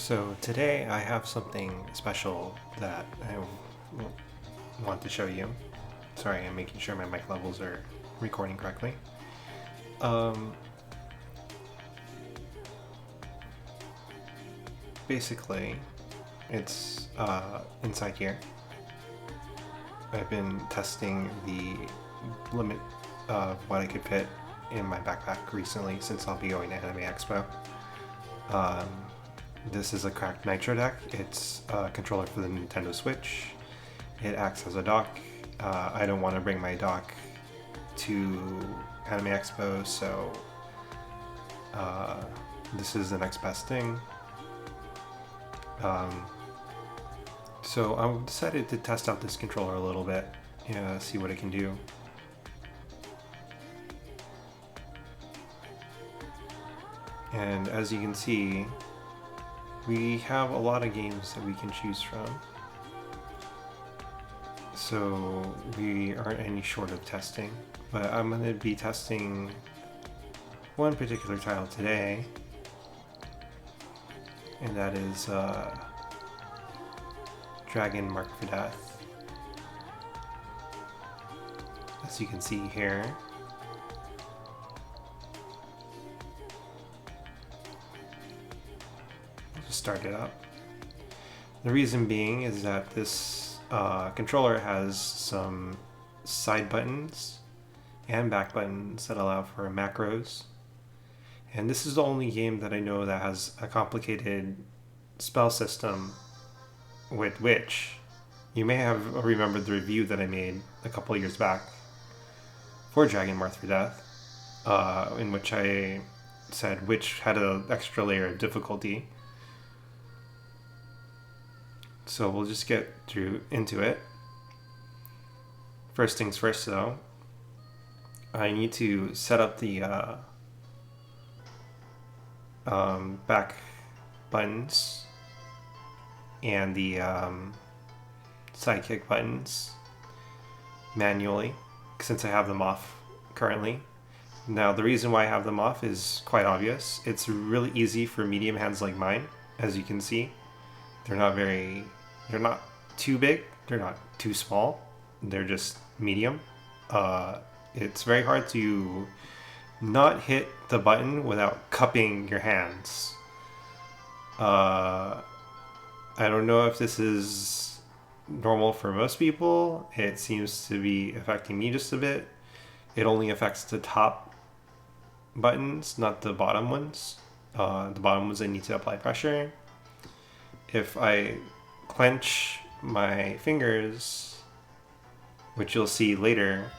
So today I have something special that I want to show you. Sorry, I'm making sure my mic levels are recording correctly. Basically, it's inside here. I've been testing the limit of what I could fit in my backpack recently since I'll be going to Anime Expo. This is a cracked Nitro Deck. It's a controller for the Nintendo Switch. It acts as a dock. I don't want to bring my dock to Anime Expo, so this is the next best thing. So I decided to test out this controller a little bit, see what it can do. And as you can see, we have a lot of games that we can choose from. So we aren't any short of testing, but I'm going to be testing one particular title today, and that is Dragon Marked for Death. As you can see here, start it up. The reason being is that this controller has some side buttons and back buttons that allow for macros, and this is the only game that I know that has a complicated spell system with which you may have remembered the review that I made a couple of years back for Dragon Marked for Death, in which I said which had an extra layer of difficulty. So we'll just get into it. First things first though, I need to set up the back buttons and the sidekick buttons manually, since I have them off currently. Now the reason why I have them off is quite obvious. It's really easy for medium hands like mine. As you can see, they're not too big, they're not too small, they're just medium. It's very hard to not hit the button without cupping your hands. I don't know if this is normal for most people. It seems to be affecting me just a bit. It only affects the top buttons, not the bottom ones. The bottom ones I need to apply pressure. If I clench my fingers, which you'll see later,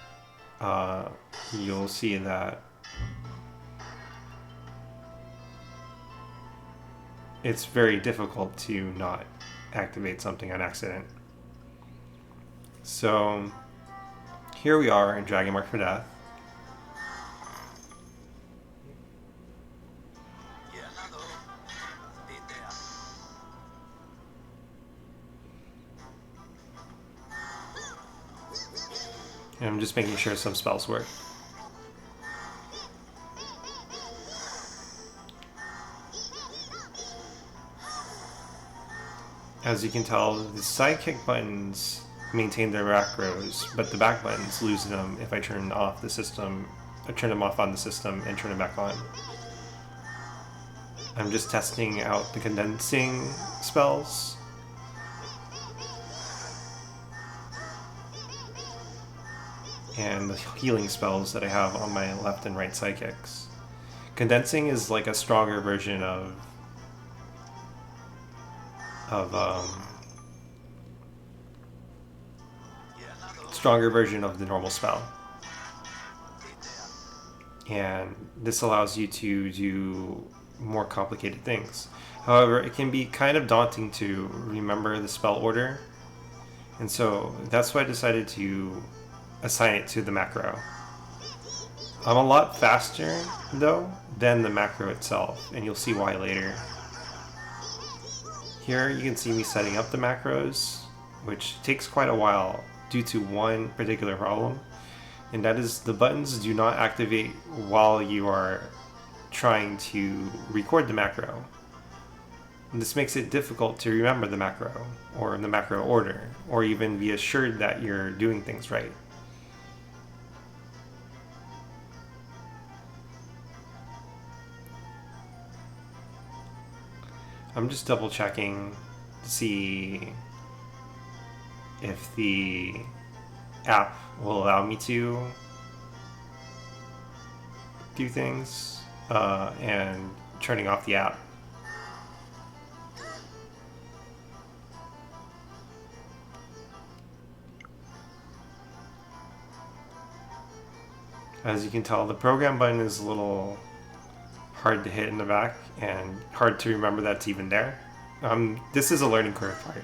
you'll see that it's very difficult to not activate something on accident. So here we are in Dragon Marked for Death. And I'm just making sure some spells work. As you can tell, the sidekick buttons maintain their macros, but the back buttons lose them if I turn off the system, or turn them off on the system and turn them back on. I'm just testing out the condensing spells. And the healing spells that I have on my left and right sidekicks. Condensing is like a stronger version of the normal spell. And this allows you to do more complicated things. However, it can be kind of daunting to remember the spell order, and so that's why I decided to assign it to the macro. I'm a lot faster though than the macro itself, and you'll see why later. Here you can see me setting up the macros, which takes quite a while due to one particular problem, and that is the buttons do not activate while you are trying to record the macro. And this makes it difficult to remember the macro, or the macro order, or even be assured that you're doing things right. I'm just double checking to see if the app will allow me to do things, and turning off the app. As you can tell, the program button is a little hard to hit in the back and hard to remember that's even there. This is a learning curve part,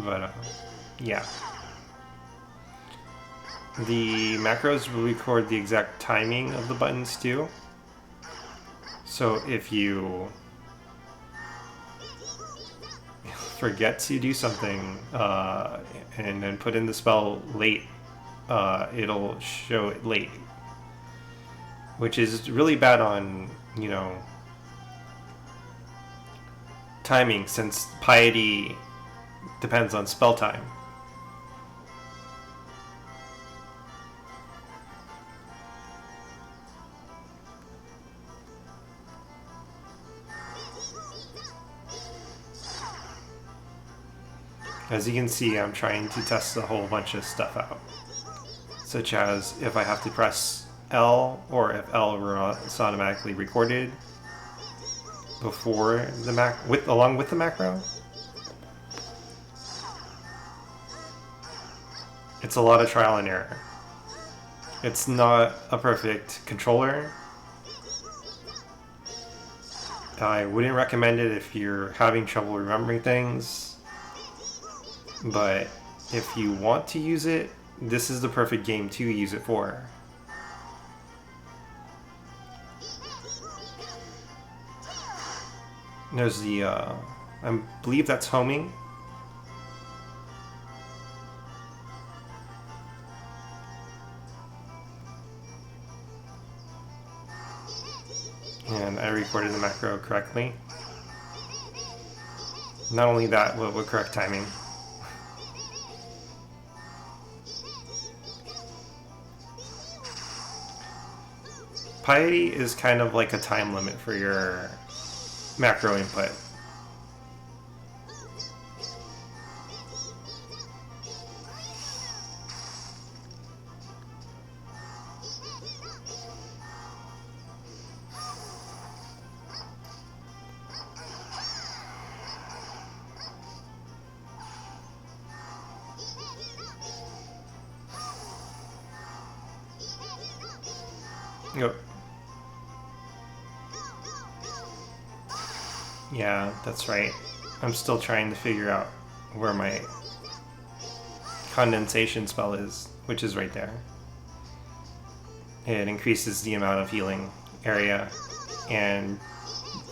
but yeah. The macros will record the exact timing of the buttons too. So if you forget to do something and then put in the spell late, it'll show it late, which is really bad on, you know, timing, since piety depends on spell time. As you can see, I'm trying to test a whole bunch of stuff out, such as if I have to press L, or if L is automatically recorded before the along with the macro. It's a lot of trial and error. It's not a perfect controller. I wouldn't recommend it if you're having trouble remembering things, but if you want to use it, this is the perfect game to use it for. There's the, I believe that's homing. And I recorded the macro correctly. Not only that, but with correct timing. Piety is kind of like a time limit for your macro input. Yep. Yeah, that's right. I'm still trying to figure out where my condensation spell is, which is right there. It increases the amount of healing area and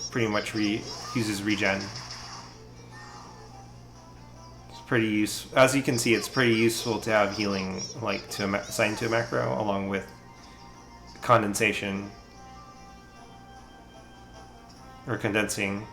pretty much uses regen. It's pretty useful. As you can see, it's pretty useful to have healing assigned to a macro along with condensation or condensing.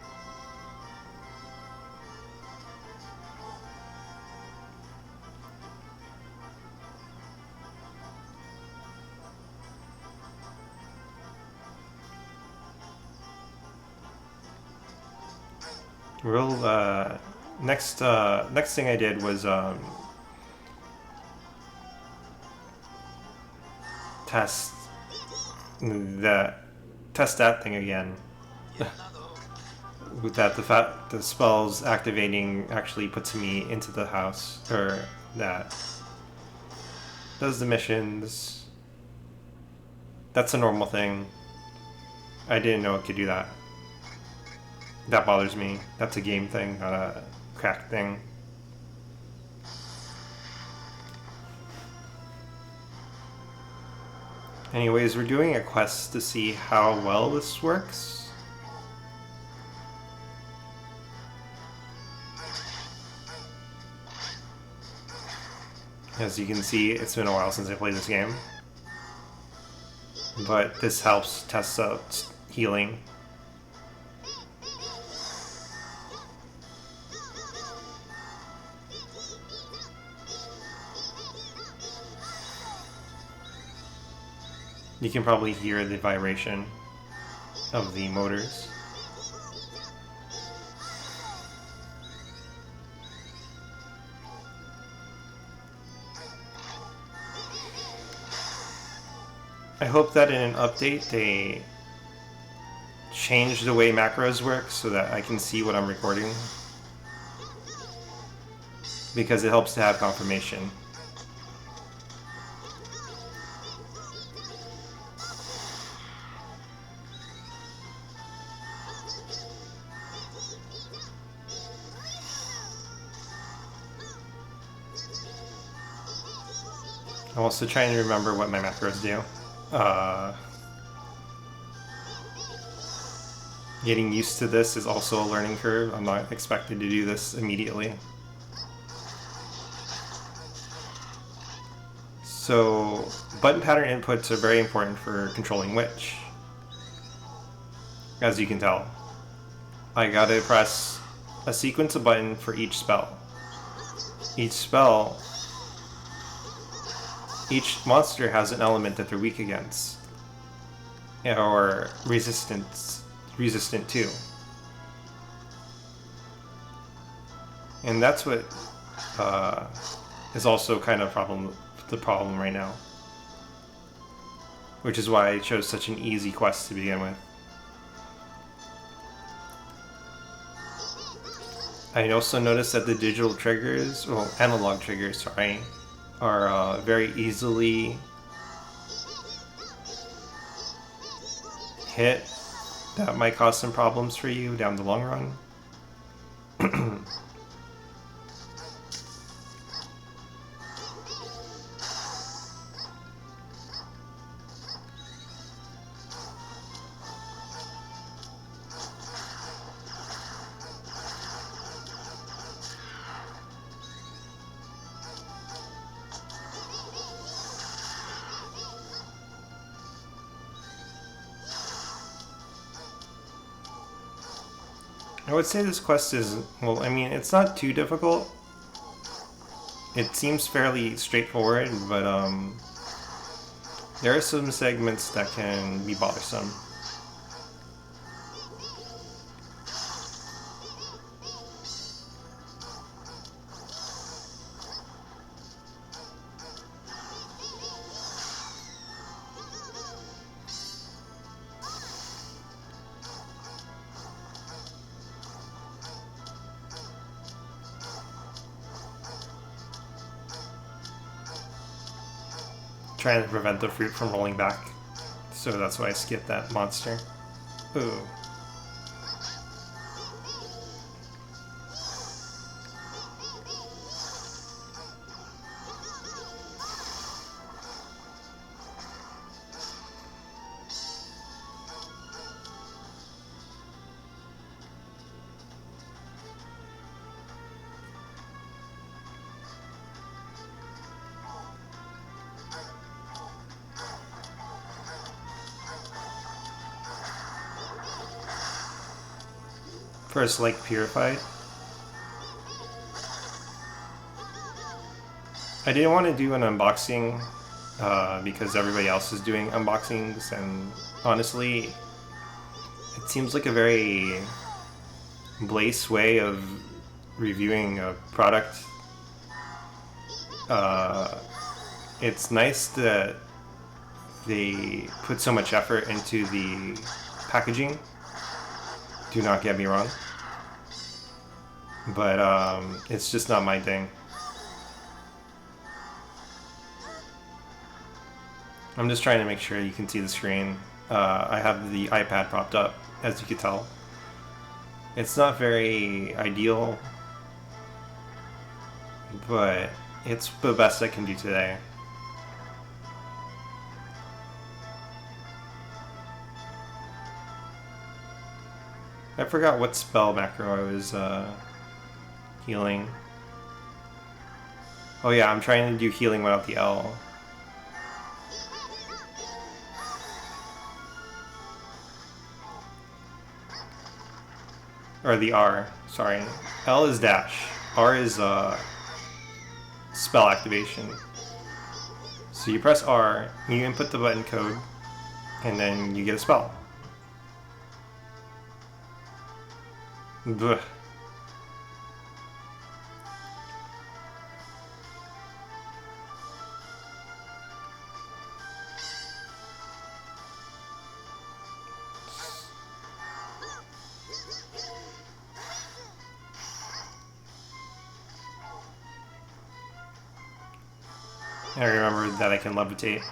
Next thing I did was test that thing again. With that, the spells activating actually puts me into the house, or that does the missions. That's a normal thing. I didn't know it could do that. That bothers me. That's a game thing, not a crack thing. Anyways, we're doing a quest to see how well this works. As you can see, it's been a while since I played this game. But this helps test out healing. You can probably hear the vibration of the motors. I hope that in an update they change the way macros work so that I can see what I'm recording, because it helps to have confirmation. I'm also trying to remember what my macros do. Getting used to this is also a learning curve. I'm not expected to do this immediately. So, button pattern inputs are very important for controlling which. As you can tell, I gotta press a sequence of buttons for each spell. Each monster has an element that they're weak against, or resistant to. And that's what is also kind of the problem right now. Which is why I chose such an easy quest to begin with. I also noticed that the digital triggers, well, analog triggers, sorry, are very easily hit. That might cause some problems for you down the long run. I would say this quest is, well, I mean, it's not too difficult. It seems fairly straightforward, but there are some segments that can be bothersome. Trying to prevent the fruit from rolling back, so that's why I skipped that monster. Ooh. First, like, purified. I didn't want to do an unboxing because everybody else is doing unboxings, and honestly, it seems like a very Blaze way of reviewing a product. It's nice that they put so much effort into the packaging. Do not get me wrong, but it's just not my thing. I'm just trying to make sure you can see the screen. I have the iPad propped up, as you can tell. It's not very ideal, but it's the best I can do today. I forgot what spell macro I was healing. Oh yeah, I'm trying to do healing without the L. Or the R, sorry. L is dash. R is spell activation. So you press R, you input the button code, and then you get a spell. Blech. I remember that I can levitate.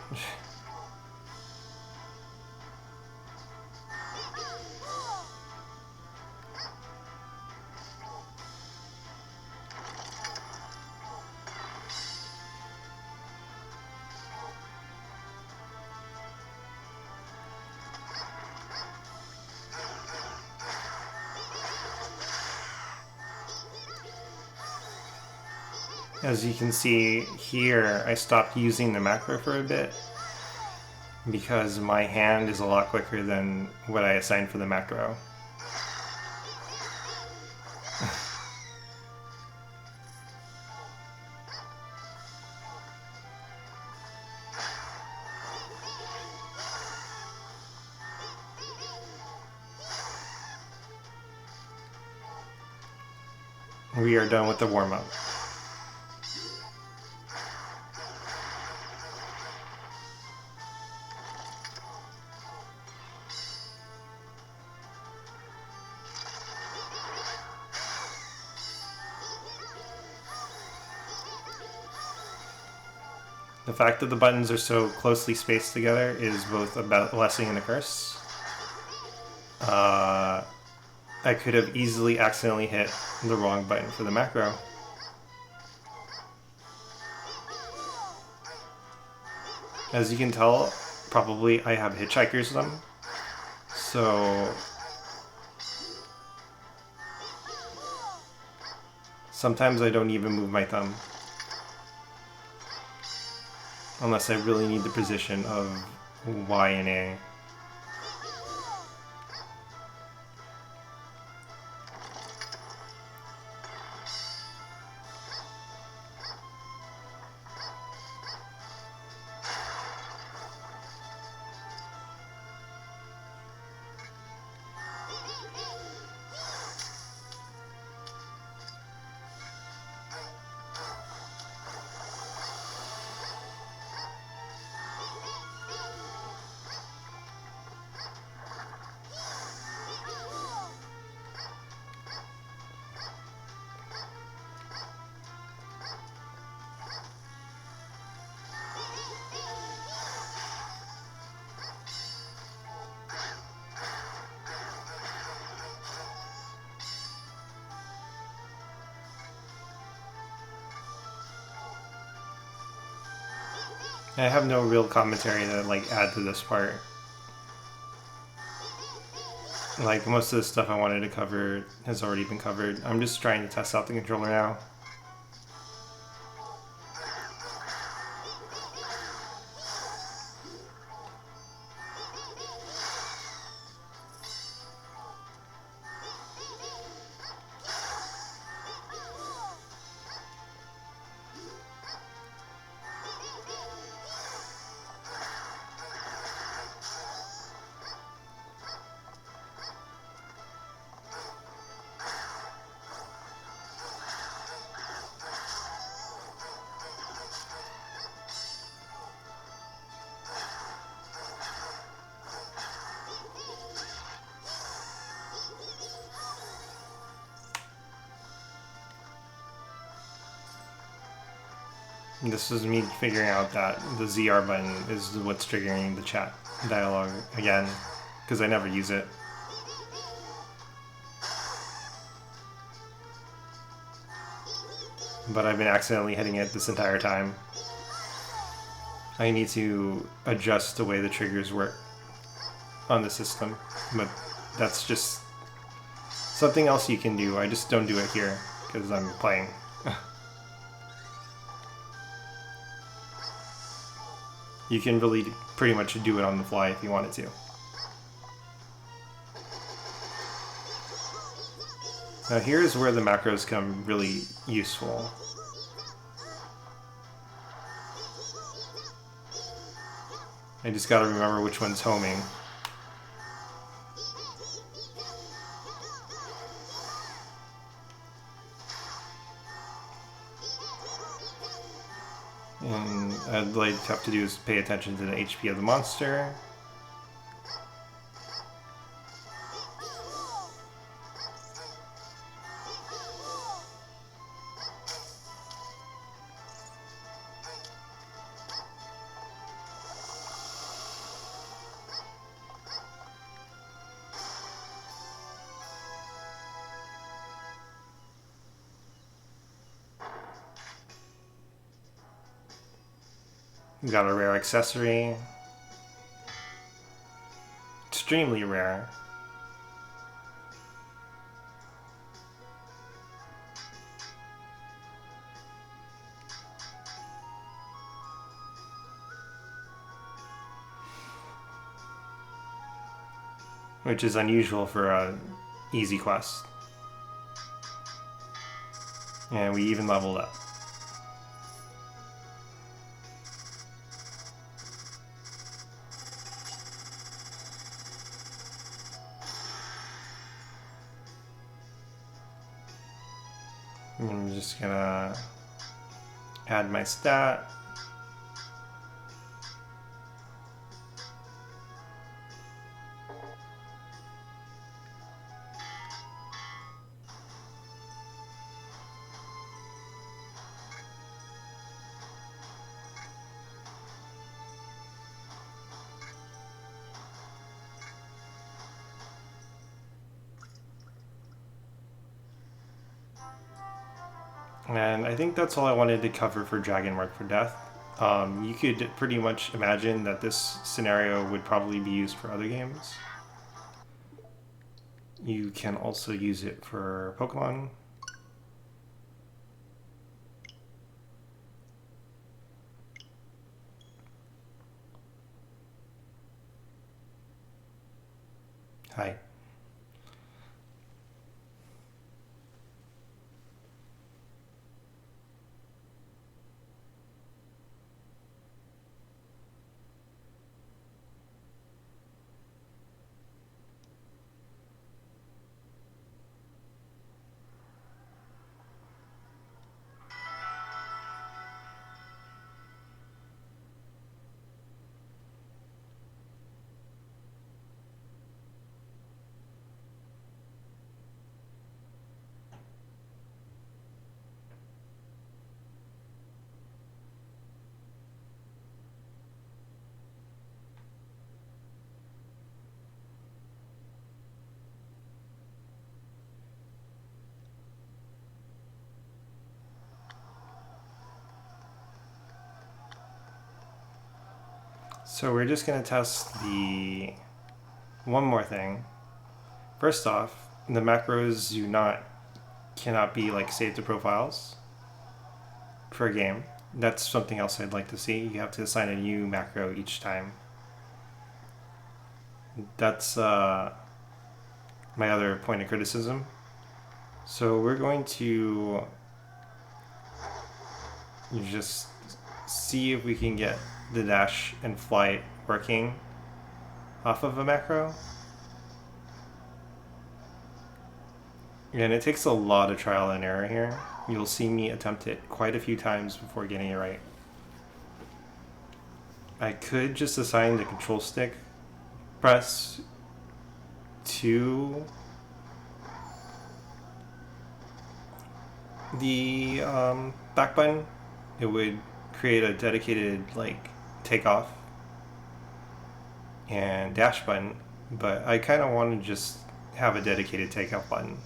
As you can see here, I stopped using the macro for a bit because my hand is a lot quicker than what I assigned for the macro. We are done with the warm-up. The fact that the buttons are so closely spaced together is both a blessing and a curse. I could have easily accidentally hit the wrong button for the macro. As you can tell, probably I have hitchhiker's thumb, so sometimes I don't even move my thumb unless I really need the position of Y and A. I have no real commentary to like add to this part. Like most of the stuff I wanted to cover has already been covered. I'm just trying to test out the controller now. This is me figuring out that the ZR button is what's triggering the chat dialogue again, because I never use it. But I've been accidentally hitting it this entire time. I need to adjust the way the triggers work on the system, but that's just something else you can do. I just don't do it here because I'm playing. You can really pretty much do it on the fly if you wanted to. Now here's where the macros come really useful. I just gotta remember which one's homing. And I'd like to have to do is pay attention to the HP of the monster. We got a rare accessory. Extremely rare. Which is unusual for a easy quest. And we even leveled up. I'm just gonna add my stat. And I think that's all I wanted to cover for Dragon Mark for Death. You could pretty much imagine that this scenario would probably be used for other games. You can also use it for Pokemon. Hi. So we're just going to test the one more thing. First off, the macros cannot be like saved to profiles for a game. That's something else I'd like to see. You have to assign a new macro each time. That's my other point of criticism. So we're going to just see if we can get the dash and flight working off of a macro. And it takes a lot of trial and error here. You'll see me attempt it quite a few times before getting it right. I could just assign the control stick press to the back button. It would create a dedicated like takeoff and dash button, but I kind of want to just have a dedicated takeoff button.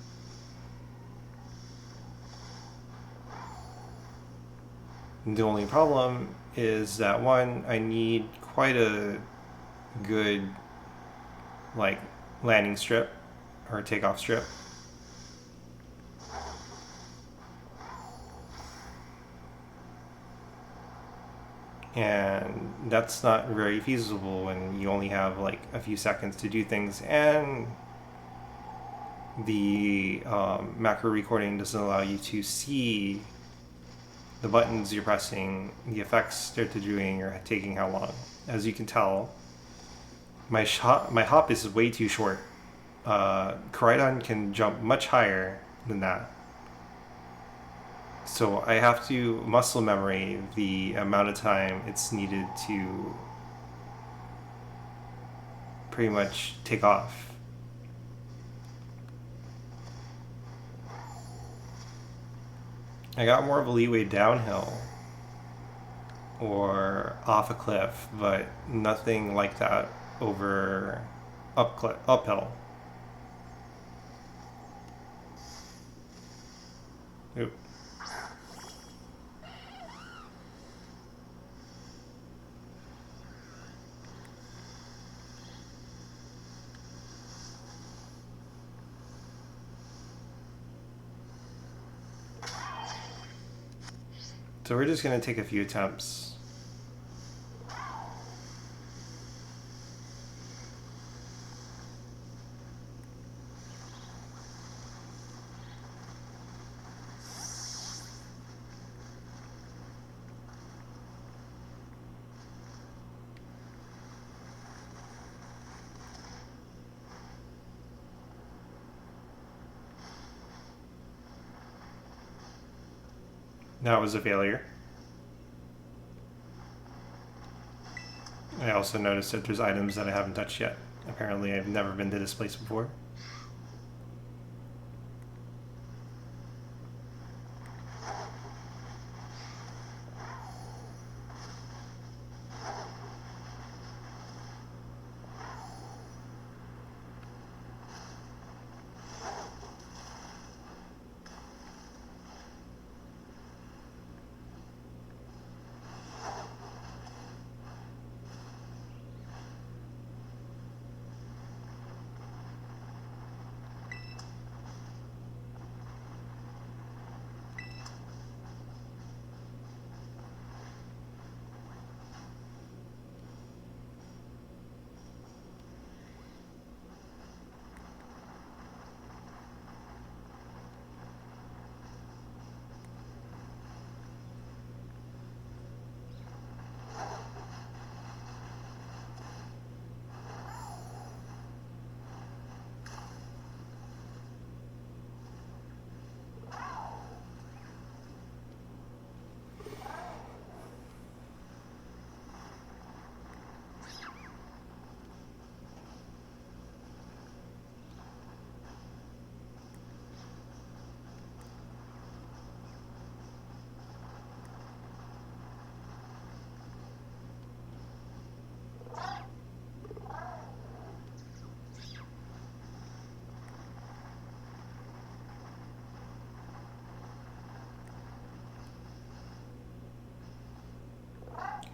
The only problem is that one, I need quite a good like landing strip or takeoff strip. And that's not very feasible when you only have like a few seconds to do things, and the macro recording doesn't allow you to see the buttons you're pressing, the effects they're doing are taking how long. As you can tell, my hop is way too short. Koraidon can jump much higher than that. So I have to muscle memory the amount of time it's needed to pretty much take off. I got more of a leeway downhill or off a cliff, but nothing like that over uphill. Oop. So we're just going to take a few attempts. That was a failure. I also noticed that there's items that I haven't touched yet. Apparently I've never been to this place before.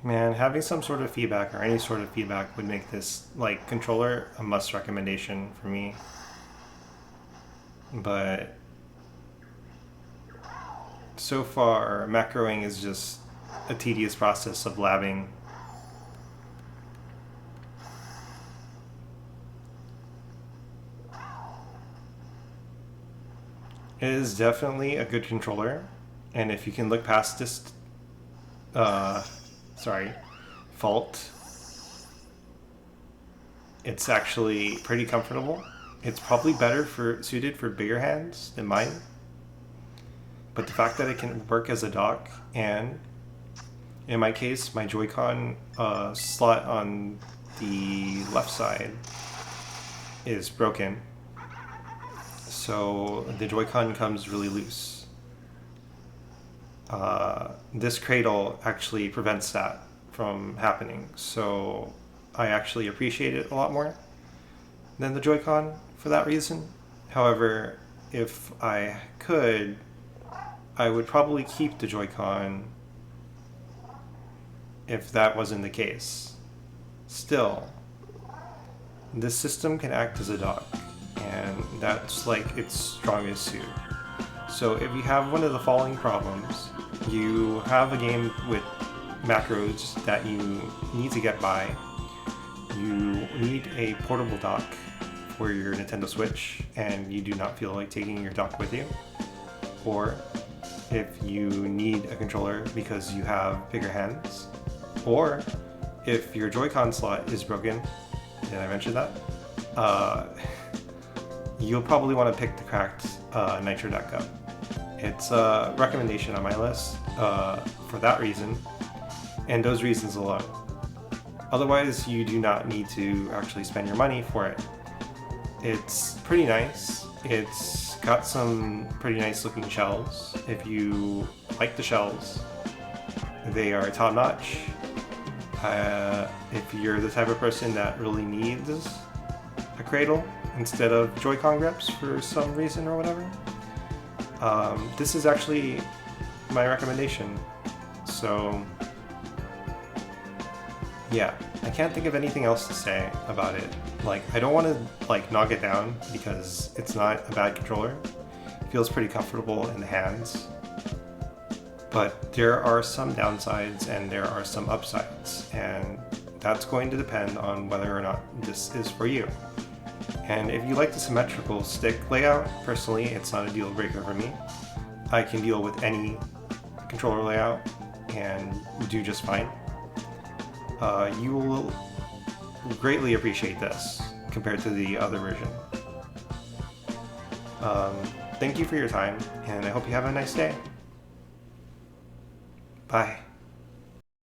Man, having some sort of feedback or any sort of feedback would make this, like, controller a must recommendation for me. But so far, macroing is just a tedious process of labbing. It is definitely a good controller, and if you can look past this fault, it's actually pretty comfortable. It's probably better suited for bigger hands than mine, but the fact that it can work as a dock, and in my case, my Joy-Con slot on the left side is broken, so the Joy-Con comes really loose. This cradle actually prevents that from happening, so I actually appreciate it a lot more than the Joy-Con for that reason. However, if I could, I would probably keep the Joy-Con if that wasn't the case. Still, this system can act as a dock, and that's like its strongest suit. So if you have one of the following problems, you have a game with macros that you need to get by, you need a portable dock for your Nintendo Switch, and you do not feel like taking your dock with you, or if you need a controller because you have bigger hands, or if your Joy-Con slot is broken. Did I mention that? You'll probably want to pick the cracked Nitro Deck up. It's a recommendation on my list for that reason, and those reasons alone. Otherwise, you do not need to actually spend your money for it. It's pretty nice. It's got some pretty nice looking shells. If you like the shells, they are top notch. If you're the type of person that really needs a cradle instead of Joy-Con grips for some reason or whatever, this is actually my recommendation. So yeah, I can't think of anything else to say about it. Like, I don't want to like knock it down because it's not a bad controller. It feels pretty comfortable in the hands. But there are some downsides and there are some upsides, and that's going to depend on whether or not this is for you. And if you like the symmetrical stick layout, personally, it's not a deal breaker for me. I can deal with any controller layout and do just fine. You will greatly appreciate this compared to the other version. Thank you for your time, and I hope you have a nice day. Bye.